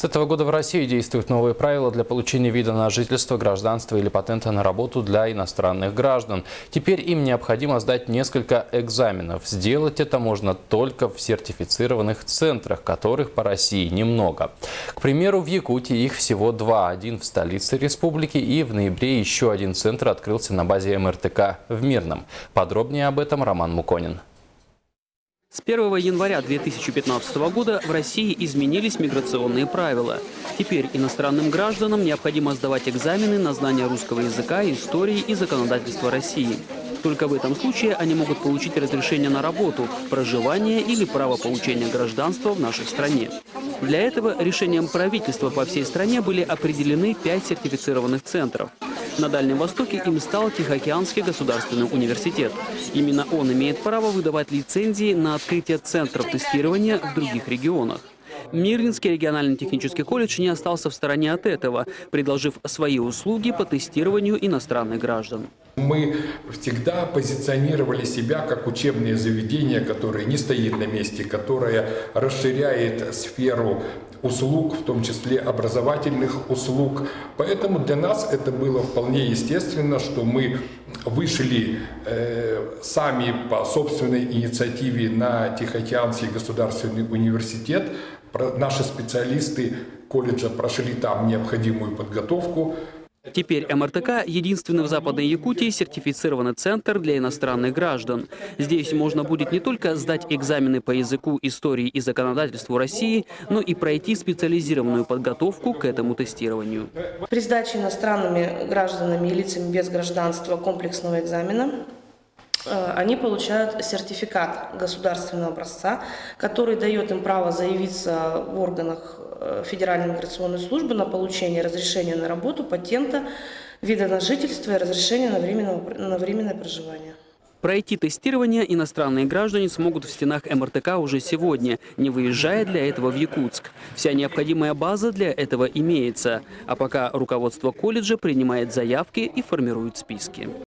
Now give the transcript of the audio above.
этого года в России действуют новые правила для получения вида на жительство, гражданство или патента на работу для иностранных граждан. Теперь им необходимо сдать несколько экзаменов. Сделать это можно только в сертифицированных центрах, которых по России немного. К примеру, в Якутии их всего два. Один в столице республики, и в ноябре еще один центр открылся на базе МРТК в Мирном. Подробнее об этом Роман Муконин. С 1 января 2015 года в России изменились миграционные правила. Теперь иностранным гражданам необходимо сдавать экзамены на знание русского языка, истории и законодательства России. Только в этом случае они могут получить разрешение на работу, проживание или право получения гражданства в нашей стране. Для этого решением правительства по всей стране были определены 5 сертифицированных центров. На Дальнем Востоке им стал Тихоокеанский государственный университет. Именно он имеет право выдавать лицензии на открытие центров тестирования в других регионах. Мирнинский региональный технический колледж не остался в стороне от этого, предложив свои услуги по тестированию иностранных граждан. Мы всегда позиционировали себя как учебное заведение, которое не стоит на месте, которое расширяет сферу услуг, в том числе образовательных услуг. Поэтому для нас это было вполне естественно, что мы вышли сами по собственной инициативе на Тихоокеанский государственный университет. Наши специалисты колледжа прошли там необходимую подготовку. Теперь МРТК – единственный в Западной Якутии сертифицированный центр для иностранных граждан. Здесь можно будет не только сдать экзамены по языку, истории и законодательству России, но и пройти специализированную подготовку к этому тестированию. При сдаче иностранными гражданами и лицами без гражданства комплексного экзамена они получают сертификат государственного образца, который дает им право заявиться в органах Федеральной миграционной службы на получение разрешения на работу, патента, вида на жительство и разрешения на временное проживание. Пройти тестирование иностранные граждане смогут в стенах МРТК уже сегодня, не выезжая для этого в Якутск. Вся необходимая база для этого имеется. А пока руководство колледжа принимает заявки и формирует списки.